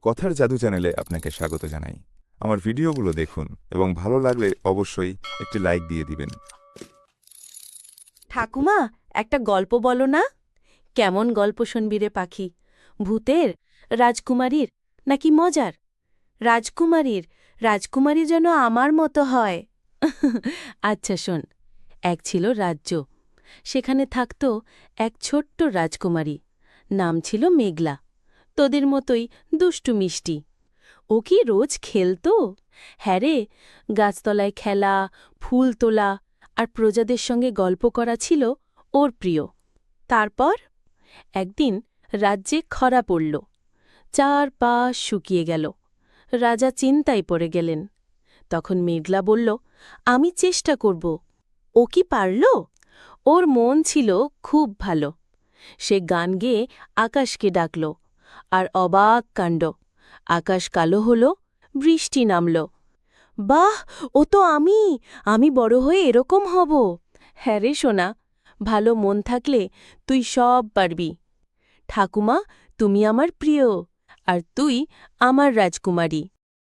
কথার জাদু চ্যানেলে আপনাকে স্বাগত জানাই। আমার ভিডিওগুলো দেখুন এবং ভালো লাগলে অবশ্যই একটি লাইক দিয়ে দিবেন। ঠাকুমা, একটা গল্প বলো না। কেমন গল্প শুনবি রে পাখি? ভূতের, রাজকুমারীর, নাকি মজার? রাজকুমারীর। রাজকুমারী যেন আমার মতো হয়। আচ্ছা শোন। এক ছিল রাজ্য। সেখানে থাকত এক ছোট্ট রাজকুমারী। নাম ছিল মেঘলা। তোদের মতোই দুষ্টু মিষ্টি। ও কি রোজ খেলত? হ্যাঁ রে, গাছতলায় খেলা, ফুল তোলা আর প্রজাদের সঙ্গে গল্প করা ছিল ওর প্রিয়। তারপর একদিন রাজ্যে খরা পড়ল। চারপাশ শুকিয়ে গেল। রাজা চিন্তায় পড়ে গেলেন। তখন মেঘলা বলল, আমি চেষ্টা করব। ও কি পারল? ওর মন ছিল খুব ভালো। সে গান গেয়ে আকাশকে ডাকল। আর অবাক কাণ্ড, আকাশ কালো হল, বৃষ্টি নামল। বাহ, ও তো আমি বড় হয়ে এরকম হব। হ্যাঁ রে সোনা, ভালো মন থাকলে তুই সব পারবি। ঠাকুমা, তুমি আমার প্রিয়, আর তুই আমার রাজকুমারী।